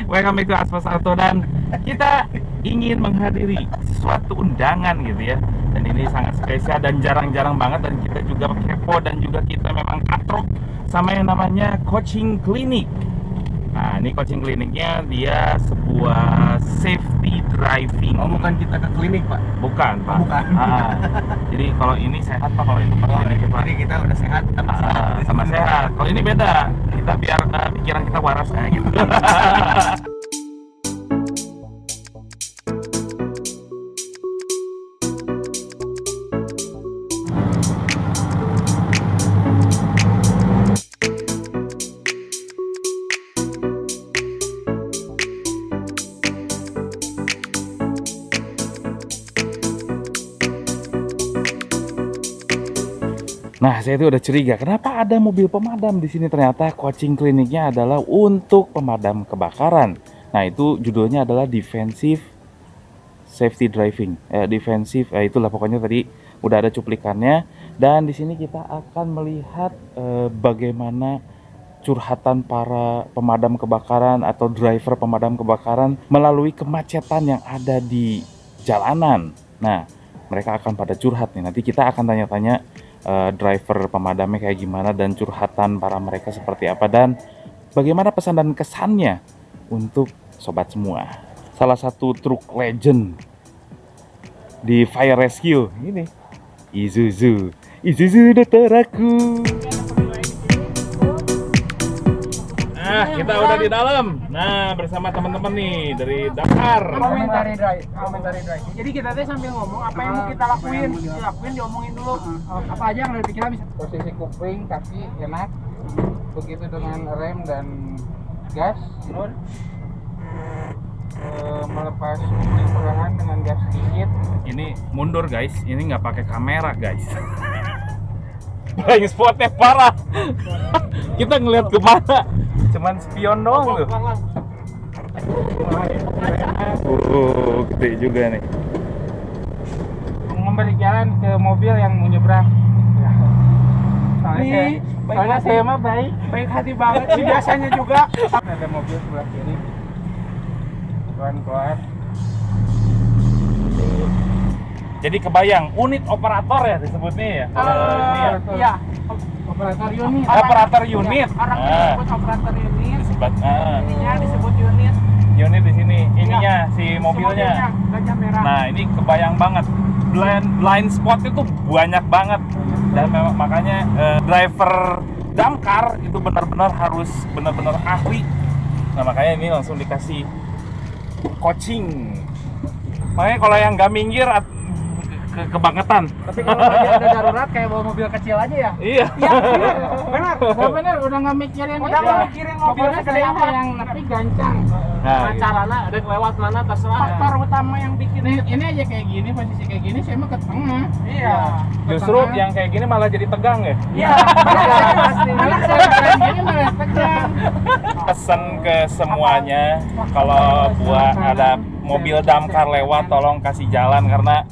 Welcome back to Aspos Auto, dan kita ingin menghadiri suatu undangan gitu ya. Dan ini sangat spesial dan jarang-jarang banget, dan kita juga kepo dan juga kita memang katrok sama yang namanya coaching clinic. Nah, ini coaching kliniknya dia sebuah safety driving. Oh, bukan kita ke klinik, Pak? Bukan, Pak. Bukan. Jadi kalau ini sehat, Pak. Kalau itu klinik, Pak. Jadi kita udah sehat, sama sehat. Kalau ini beda. Kita biar pikiran kita waras kayak gitu. Nah, saya itu udah curiga, kenapa ada mobil pemadam di sini? Ternyata coaching kliniknya adalah untuk pemadam kebakaran. Nah, itu judulnya adalah defensive safety driving. Itulah pokoknya tadi udah ada cuplikannya. Dan di sini kita akan melihat bagaimana curhatan para pemadam kebakaran atau driver pemadam kebakaran melalui kemacetan yang ada di jalanan. Nah, mereka akan pada curhat nih. Nanti kita akan tanya-tanya driver pemadamnya kayak gimana dan curhatan para mereka seperti apa dan bagaimana pesan dan kesannya untuk sobat semua. Salah satu truk legend di fire rescue ini Isuzu dokter aku. Nah, kita udah di dalam. Nah, bersama teman-teman nih dari Dakar. Komentari drive. Jadi kita teh sambil ngomong apa yang mau kita lakuin, diomongin dulu. Apa aja yang ada di pikiran bisa. Posisi kupling, kaki enak. Begitu dengan rem dan gas. Melepas kupling perlahan dengan gas sedikit. Ini mundur guys, ini nggak pakai kamera guys. Blind spotnya parah. Kita ngeliat kemana? Cuman spion doang loh. Gede juga nih. Memberi jalan ke mobil yang mau nyebrang. Soalnya saya mah baik hati banget sih biasanya juga. Ada mobil sebelah kiri. Keluar. Jadi kebayang unit operator ya disebutnya ya. Iya. Operator unit. Operator unit. Orang disebut operator unit. Ininya disebut unit. Unit di sini. Ininya si mobilnya. Gajah merah. Nah, ini kebayang banget. Blind spot itu banyak banget. Dan makanya driver damkar itu benar-benar harus benar-benar ahli. Nah, makanya ini langsung dikasih coaching. Makanya kalau yang nggak minggir kebangetan. Tapi kalau lagi ada darurat kayak bawa mobil kecil aja ya. Iya. Bener, udah nggak mikirin mobilnya gede apa yang nepi gancang. Nah, caranya ada lewat mana terserah. Faktor utama yang bikin Ini aja kayak gini, posisi kayak gini saya mah ke tengah. Iya. justru yang kayak gini malah jadi tegang ya. Iya. Pasti. Anak saya kayak gini malah tegang. Pesan ke semuanya, kalau buat ada mobil damkar lewat, tolong kasih jalan karena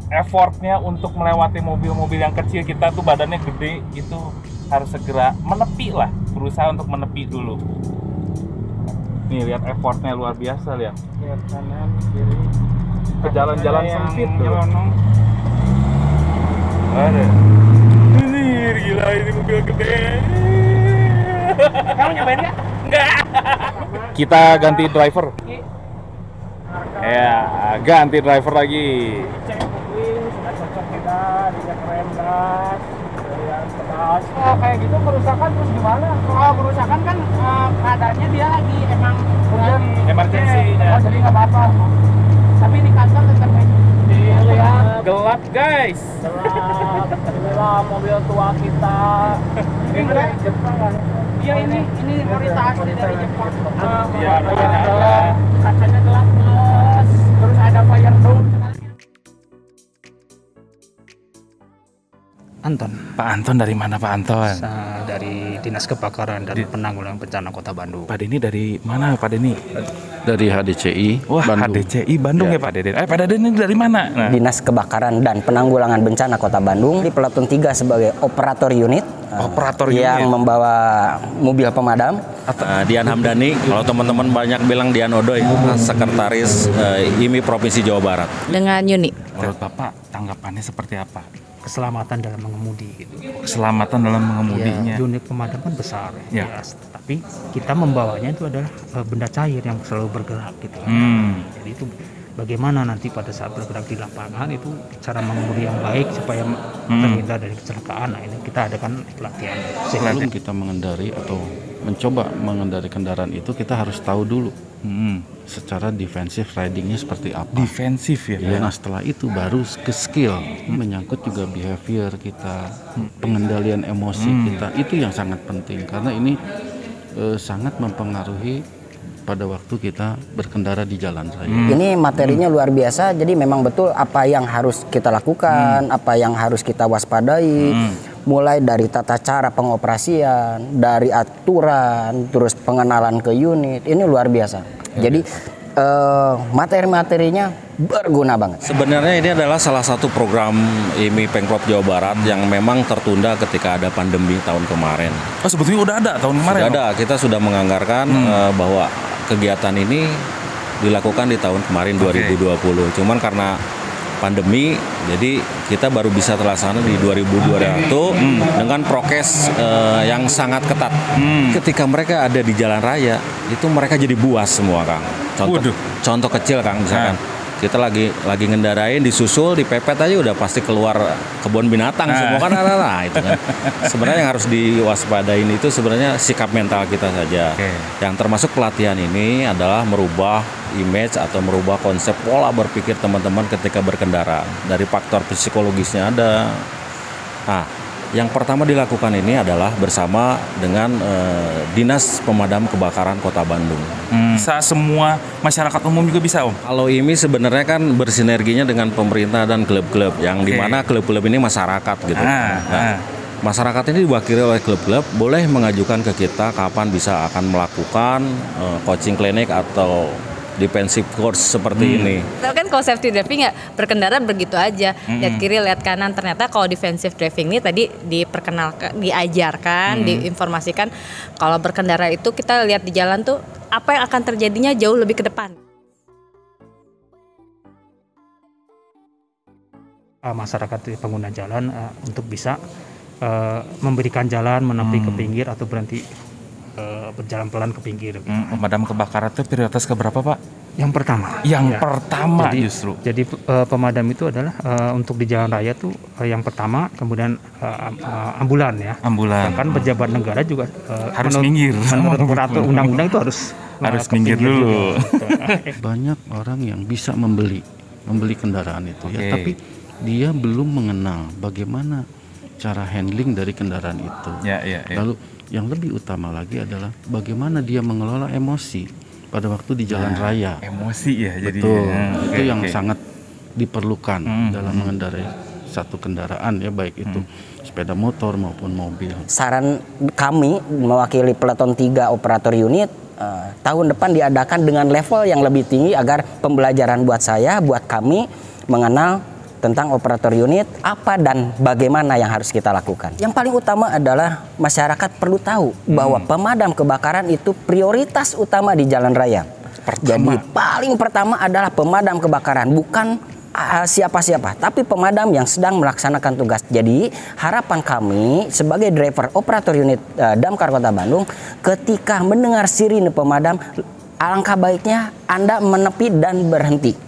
effortnya untuk melewati mobil-mobil yang kecil, kita tuh badannya gede, itu harus segera menepi lah, berusaha untuk menepi dulu. Nih lihat effortnya luar biasa, lihat Lihat kanan, kiri. ke jalan-jalan Ada yang sempit tuh. nyelonong. Ada. Ini gila, ini mobil gede. Kamu nyobain nggak? Enggak. Kita ganti driver. Ya, ganti driver lagi. Cek kupling sudah cocok tidak, dicek rem gas, kemudian pedas. Oh, kayak gitu kerusakan terus gimana? Kalau kerusakan kan keadaannya dia lagi emang Emergency-nya. Oh, jadi nggak apa-apa. Tapi di kantor tetap dilihat Gelap guys. gelap. Inilah mobil tua kita. Ini dari Jepang kan? Iya, ini Morita asli dari Jepang. Iya, makanya ada kacanya gelap plus, terus ada fire dome. Anton. Pak Anton dari mana Pak Anton? Dari Dinas Kebakaran dan Penanggulangan Bencana Kota Bandung. Pak Denny dari mana Pak Denny? Dari HDCI Wah, Bandung. HDCI Bandung ya, Pak Deden. Pak Deden ini dari mana? Nah. Dinas Kebakaran dan Penanggulangan Bencana Kota Bandung di Peleton 3 sebagai operator unit. Operator yang unit. membawa mobil pemadam. Dian Hamdani, kalau teman-teman banyak bilang Dian Odoy, Sekretaris IMI Provinsi Jawa Barat. Dengan Yuni. Menurut Bapak tanggapannya seperti apa? Keselamatan dalam mengemudi gitu. Keselamatan dalam mengemudinya. Ya, unit pemadam kan besar Ya. ya. Tapi kita membawanya itu adalah benda cair yang selalu bergerak gitu. Jadi itu bagaimana nanti pada saat bergerak di lapangan itu cara mengemudi yang baik supaya terhindar dari kecelakaan. Nah, ini kita adakan pelatihan. Sebelum kita mengendari atau mencoba mengendari kendaraan itu, kita harus tahu dulu secara defensive ridingnya seperti apa. Defensif ya. Ya, nah setelah itu baru ke skill, menyangkut juga behavior kita, pengendalian emosi kita, itu yang sangat penting karena ini sangat mempengaruhi pada waktu kita berkendara di jalan raya. Ini materinya luar biasa, jadi memang betul apa yang harus kita lakukan, apa yang harus kita waspadai, mulai dari tata cara pengoperasian, dari aturan, terus pengenalan ke unit, ini luar biasa. Jadi materi-materinya berguna banget. Sebenarnya ini adalah salah satu program IMI Pemprov Jawa Barat yang memang tertunda ketika ada pandemi tahun kemarin. Oh, sebetulnya udah ada tahun kemarin. Sudah ada, kita sudah menganggarkan bahwa kegiatan ini dilakukan di tahun kemarin 2020. Cuman karena pandemi, jadi kita baru bisa terlaksana di 2021 dengan prokes yang sangat ketat. Ketika mereka ada di jalan raya, itu mereka jadi buas semua, Kang. Contoh kecil, Kang, misalkan kita lagi ngendarain, disusul, dipepet aja udah pasti keluar kebun binatang semua kan. Nah, itu kan. Sebenarnya yang harus diwaspadain itu sebenarnya sikap mental kita saja. Yang termasuk pelatihan ini adalah merubah image atau merubah konsep pola berpikir teman-teman ketika berkendara. Dari faktor psikologisnya ada. Nah, yang pertama dilakukan ini adalah bersama dengan Dinas Pemadam Kebakaran Kota Bandung. Bisa semua masyarakat umum juga bisa, Om? Kalau IMI sebenarnya kan bersinerginya dengan pemerintah dan klub-klub, yang dimana klub-klub ini masyarakat gitu. Masyarakat ini diwakili oleh klub-klub, boleh mengajukan ke kita kapan bisa akan melakukan coaching klinik atau defensive course seperti ini. Tapi kan kalau safety driving ya berkendara begitu aja, lihat kiri, lihat kanan. Ternyata kalau defensive driving ini tadi diperkenalkan, diajarkan, diinformasikan kalau berkendara itu kita lihat di jalan tuh apa yang akan terjadinya jauh lebih ke depan. Masyarakat pengguna jalan untuk bisa memberikan jalan, menepi ke pinggir atau berhenti berjalan pelan ke pinggir. Pemadam kebakaran itu prioritas keberapa, Pak? Yang pertama. Yang pertama jadi, justru. Jadi pemadam itu adalah untuk di jalan raya tuh yang pertama, kemudian ambulan ya. Ambulan. Bahkan pejabat negara juga harus minggir. Menurut peraturan undang-undang itu harus minggir dulu. Banyak orang yang bisa membeli kendaraan itu ya, tapi dia belum mengenal bagaimana cara handling dari kendaraan itu. Lalu yang lebih utama lagi adalah bagaimana dia mengelola emosi pada waktu di jalan raya. Emosi ya, jadi itu yang sangat diperlukan dalam mengendarai satu kendaraan ya, baik itu sepeda motor maupun mobil. Saran kami mewakili Peleton 3 operator unit, tahun depan diadakan dengan level yang lebih tinggi agar pembelajaran buat saya, buat kami mengenal tentang operator unit, apa dan bagaimana yang harus kita lakukan. Yang paling utama adalah masyarakat perlu tahu bahwa pemadam kebakaran itu prioritas utama di jalan raya. Jadi paling pertama adalah pemadam kebakaran, bukan siapa-siapa, tapi pemadam yang sedang melaksanakan tugas. Jadi harapan kami sebagai driver operator unit Damkar Kota Bandung, ketika mendengar sirine pemadam, alangkah baiknya Anda menepi dan berhenti.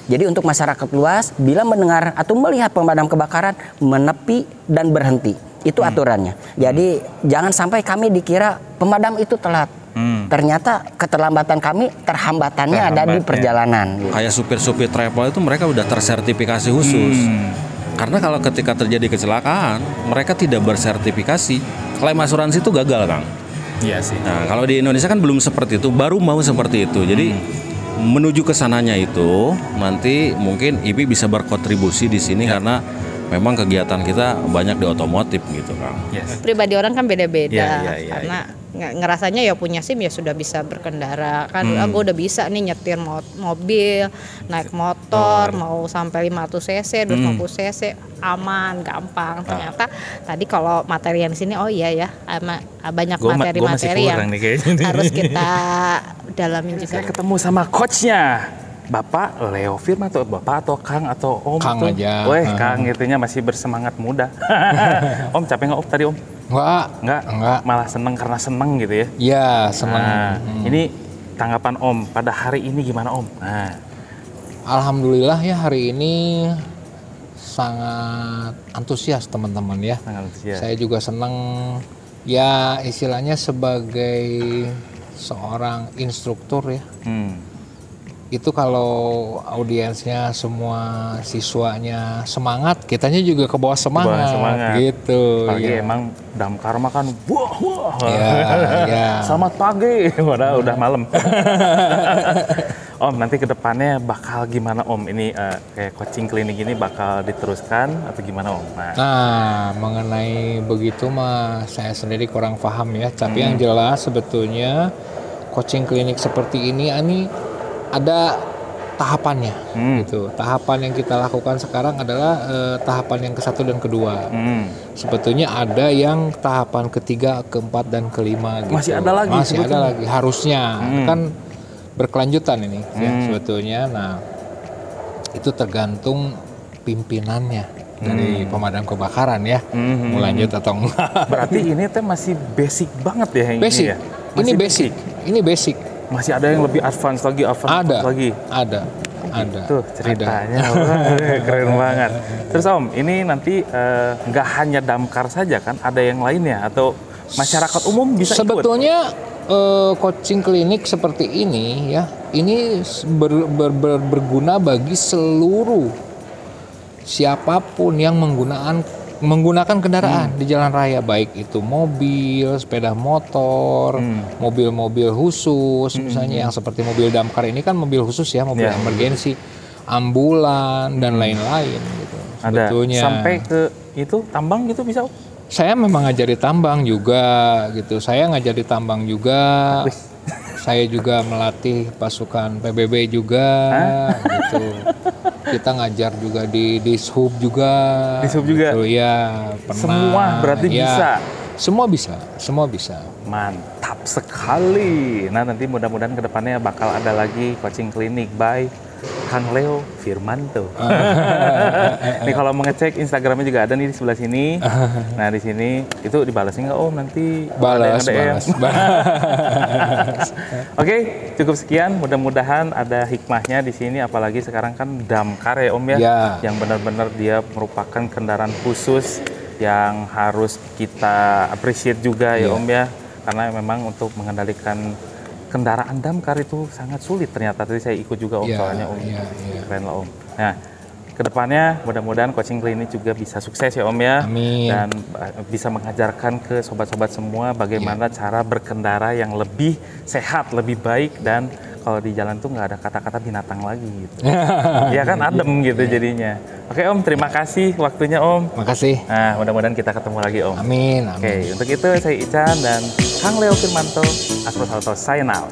Jadi untuk masyarakat luas, bila mendengar atau melihat pemadam kebakaran, menepi dan berhenti. Itu aturannya. Jadi jangan sampai kami dikira pemadam itu telat. Ternyata keterlambatan kami, terhambatannya ada di perjalanan. Gitu. Kayak supir-supir travel itu mereka udah tersertifikasi khusus. Karena kalau ketika terjadi kecelakaan, mereka tidak bersertifikasi. Klaim asuransi itu gagal, Kang. Iya sih. Nah, kalau di Indonesia kan belum seperti itu, baru mau seperti itu. Jadi menuju ke sananya itu nanti mungkin IPI bisa berkontribusi di sini karena memang kegiatan kita banyak di otomotif gitu, Kang. Pribadi orang kan beda-beda. Karena ngerasanya ya punya SIM ya sudah bisa berkendara kan. Gue udah bisa nih nyetir mobil, naik motor, mau sampai 500 cc, 250 cc aman, gampang. Ternyata tadi kalau materi yang di sini ya banyak materi-materi yang harus kita dalamin juga. Saya ketemu sama coachnya Bapak Leo Firmanto, Bapak atau Kang atau Om? Kang tuh. aja. Weh, Kang itunya masih bersemangat muda. Om capek nggak Om tadi Om? Enggak. Malah seneng karena seneng gitu ya? Iya, seneng. Nah, ini tanggapan Om pada hari ini gimana Om? Nah. Alhamdulillah ya hari ini sangat antusias teman-teman ya. Sangat antusias. Saya juga senang ya istilahnya sebagai seorang instruktur ya. Itu kalau audiensnya semua siswanya semangat, kitanya juga ke bawah semangat. Gitu. Pagi ya. emang damkar mah kan wah. Ya. Selamat pagi, udah malam. Om nanti kedepannya bakal gimana Om? Ini kayak coaching klinik ini bakal diteruskan atau gimana Om? Nah mengenai begitu mah saya sendiri kurang paham ya. Tapi yang jelas sebetulnya coaching klinik seperti ini ada tahapannya gitu. Tahapan yang kita lakukan sekarang adalah tahapan yang ke-1 dan kedua. Sebetulnya ada yang tahapan ketiga, keempat dan kelima gitu. Masih ada lagi? Masih ada lagi harusnya. Kan berkelanjutan ini ya sebetulnya. Nah, itu tergantung pimpinannya dari pemadam kebakaran ya. Mau lanjut atau enggak. Berarti ini teh masih basic banget ya yang basic. ini ya? Ini basic. Masih ada yang lebih advance lagi, Ada. Tuh ceritanya, keren banget. Terus Om, ini nanti nggak hanya damkar saja kan, ada yang lainnya atau masyarakat umum bisa ikut? Sebetulnya coaching klinik seperti ini ya, ini berguna bagi seluruh siapapun yang menggunakan kendaraan di jalan raya, baik itu mobil, sepeda motor, mobil-mobil khusus, misalnya yang seperti mobil damkar ini kan mobil khusus ya, mobil emergensi, ambulan dan lain-lain gitu. Sebetulnya sampai ke itu tambang gitu bisa? Saya memang ngajari tambang juga gitu. Saya ngajari tambang juga. Saya juga melatih pasukan PBB juga gitu. Kita ngajar juga di Dishub juga. Gitu, ya, pernah. Semua berarti bisa. Semua bisa. Mantap sekali. Nah, nanti mudah-mudahan kedepannya bakal ada lagi coaching klinik by Kang Leo Firmanto. Nih kalau mau ngecek Instagramnya juga ada nih di sebelah sini. Nah di sini itu dibalasin nggak Om nanti? Balas. Oke, cukup sekian. Mudah-mudahan ada hikmahnya di sini. Apalagi sekarang kan damkar ya Om ya. Yang benar-benar dia merupakan kendaraan khusus yang harus kita appreciate juga ya Om ya. Karena memang untuk mengendalikan kendaraan damkar itu sangat sulit ternyata. Tadi saya ikut juga Om, soalnya Om. Keren lah Om. Nah, kedepannya mudah-mudahan coaching klinik juga bisa sukses ya Om ya. Amin. Dan bisa mengajarkan ke sobat-sobat semua bagaimana cara berkendara yang lebih sehat, lebih baik, dan kalau di jalan tuh nggak ada kata-kata binatang lagi gitu. Ya kan adem gitu jadinya. Oke Om, terima kasih waktunya Om. Makasih. Nah, mudah-mudahan kita ketemu lagi Om. Amin. Oke, untuk itu saya Ican dan Kang Leo Firmanto, Aspro Salto sign out.